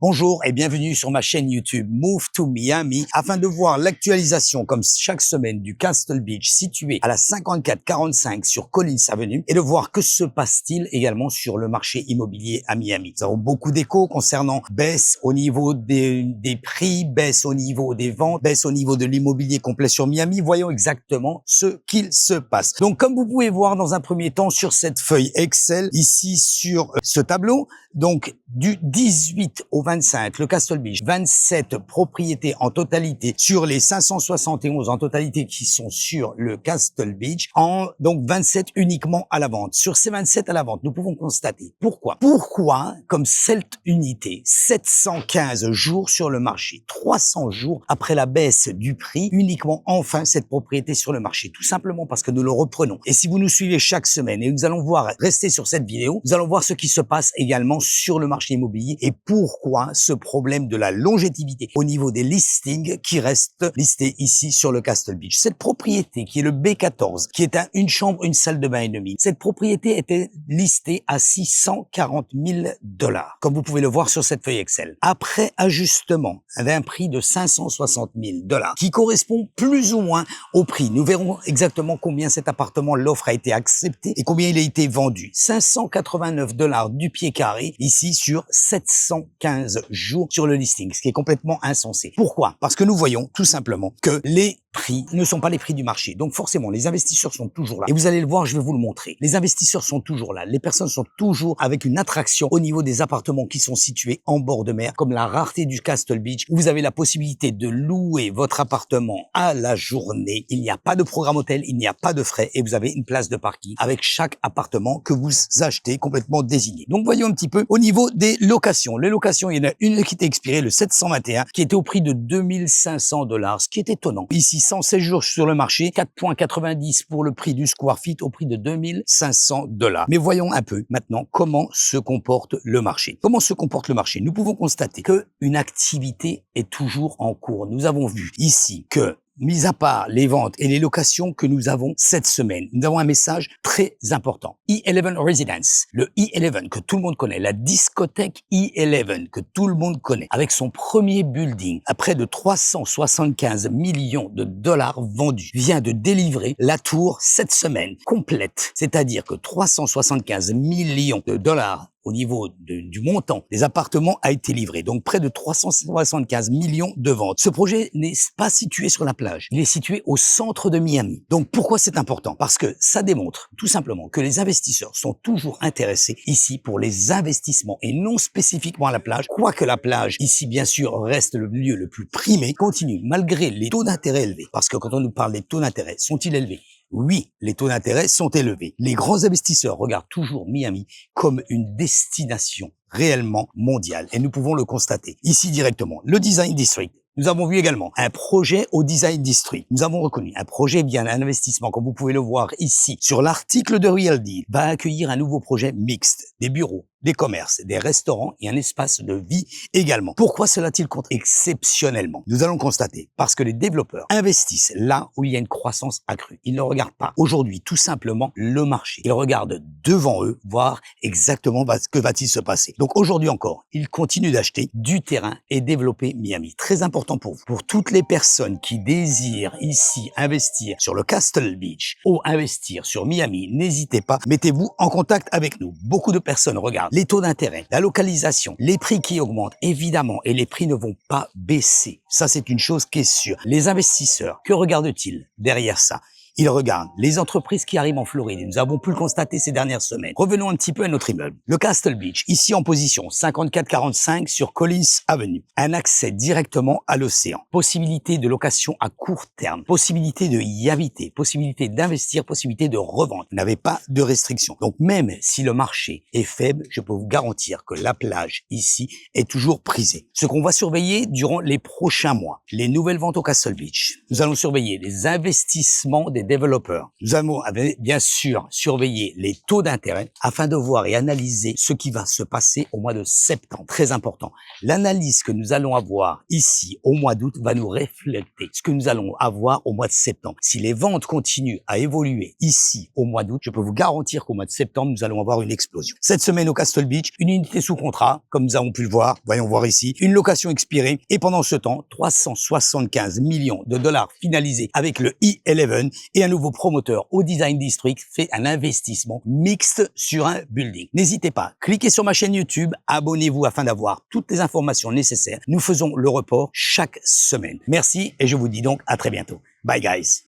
Bonjour et bienvenue sur ma chaîne YouTube Move to Miami afin de voir l'actualisation comme chaque semaine du Castle Beach situé à la 5445 sur Collins Avenue et de voir que se passe-t-il également sur le marché immobilier à Miami. Nous avons beaucoup d'échos concernant baisse au niveau des prix, baisse au niveau des ventes, baisse au niveau de l'immobilier complet sur Miami. Voyons exactement ce qu'il se passe. Donc comme vous pouvez voir dans un premier temps sur cette feuille Excel ici sur ce tableau, donc du 18 au 25, le Castle Beach, 27 propriétés en totalité sur les 571 en totalité qui sont sur le Castle Beach, donc 27 uniquement à la vente. Sur ces 27 à la vente, nous pouvons constater pourquoi, comme cette unité, 715 jours sur le marché, 300 jours après la baisse du prix, uniquement enfin cette propriété sur le marché, tout simplement parce que nous le reprenons. Et si vous nous suivez chaque semaine, et nous allons voir, rester sur cette vidéo, nous allons voir ce qui se passe également sur le marché immobilier et pourquoi ce problème de la longévité au niveau des listings qui restent listés ici sur le Castle Beach. Cette propriété qui est le B14, qui est une chambre, une salle de bain et demie, cette propriété était listée à 640 000 $, comme vous pouvez le voir sur cette feuille Excel. Après ajustement d'un prix de 560 000 $, qui correspond plus ou moins au prix. Nous verrons exactement combien cet appartement, l'offre a été acceptée et combien il a été vendu. 589 $ du pied carré, ici sur 715 jours sur le listing, ce qui est complètement insensé. Pourquoi? Parce que nous voyons tout simplement que les prix ne sont pas les prix du marché. Donc forcément, les investisseurs sont toujours là. Et vous allez le voir, je vais vous le montrer. Les investisseurs sont toujours là. Les personnes sont toujours avec une attraction au niveau des appartements qui sont situés en bord de mer, comme la rareté du Castle Beach, où vous avez la possibilité de louer votre appartement à la journée. Il n'y a pas de programme hôtel, il n'y a pas de frais et vous avez une place de parking avec chaque appartement que vous achetez complètement désigné. Donc voyons un petit peu au niveau des locations. Les locations, il y en a une qui était expirée, le 721, qui était au prix de 2500 $, ce qui est étonnant. Ici, 116 jours sur le marché, 4,90 pour le prix du square feet au prix de 2500 $. Mais voyons un peu maintenant comment se comporte le marché. Comment se comporte le marché? Nous pouvons constater qu'une activité est toujours en cours. Nous avons vu ici que mis à part les ventes et les locations que nous avons cette semaine, nous avons un message très important. E11 Residence, le E11 que tout le monde connaît, la discothèque E11 que tout le monde connaît, avec son premier building à près de 375 millions de $ vendus, vient de délivrer la tour cette semaine complète. C'est-à-dire que 375 millions de $ au niveau du montant des appartements a été livré. Donc près de 375 millions de ventes. Ce projet n'est pas situé sur la plage. Il est situé au centre de Miami. Donc pourquoi c'est important? Parce que ça démontre tout simplement que les investisseurs sont toujours intéressés ici pour les investissements et non spécifiquement à la plage. Quoique la plage ici bien sûr reste le lieu le plus primé, continue malgré les taux d'intérêt élevés. Parce que quand on nous parle des taux d'intérêt, sont-ils élevés? Oui, les taux d'intérêt sont élevés. Les grands investisseurs regardent toujours Miami comme une destination réellement mondiale et nous pouvons le constater ici directement. Le Design District. Nous avons vu également un projet au Design District. Nous avons reconnu un projet bien un investissement, comme vous pouvez le voir ici sur l'article de Real Deal, va accueillir un nouveau projet mixte, des bureaux, des commerces, des restaurants et un espace de vie également. Pourquoi cela t il compte exceptionnellement? Nous allons constater parce que les développeurs investissent là où il y a une croissance accrue. Ils ne regardent pas aujourd'hui tout simplement le marché. Ils regardent devant eux, voir exactement ce que va-t-il se passer. Donc aujourd'hui encore, ils continuent d'acheter du terrain et développer Miami. Très important pour vous. Pour toutes les personnes qui désirent ici investir sur le Castle Beach ou investir sur Miami, n'hésitez pas, mettez-vous en contact avec nous. Beaucoup de personnes regardent les taux d'intérêt, la localisation, les prix qui augmentent, évidemment, et les prix ne vont pas baisser. Ça, c'est une chose qui est sûre. Les investisseurs, que regardent-ils derrière ça? Ils regardent les entreprises qui arrivent en Floride. Nous avons pu le constater ces dernières semaines. Revenons un petit peu à notre immeuble. Le Castle Beach, ici en position 5445 sur Collins Avenue. Un accès directement à l'océan. Possibilité de location à court terme. Possibilité de y habiter. Possibilité d'investir. Possibilité de revendre. Vous n'avez pas de restrictions. Donc même si le marché est faible, je peux vous garantir que la plage ici est toujours prisée. Ce qu'on va surveiller durant les prochains mois, les nouvelles ventes au Castle Beach. Nous allons surveiller les investissements des développeurs. Nous allons bien sûr surveiller les taux d'intérêt afin de voir et analyser ce qui va se passer au mois de septembre. Très important. L'analyse que nous allons avoir ici au mois d'août va nous refléter ce que nous allons avoir au mois de septembre. Si les ventes continuent à évoluer ici au mois d'août, je peux vous garantir qu'au mois de septembre, nous allons avoir une explosion. Cette semaine au Castle Beach, une unité sous contrat, comme nous avons pu le voir, voyons voir ici, une location expirée et pendant ce temps, 375 millions de dollars finalisés avec le E11 et un nouveau promoteur au Design District fait un investissement mixte sur un building. N'hésitez pas, cliquez sur ma chaîne YouTube, abonnez-vous afin d'avoir toutes les informations nécessaires. Nous faisons le report chaque semaine. Merci et je vous dis donc à très bientôt. Bye guys.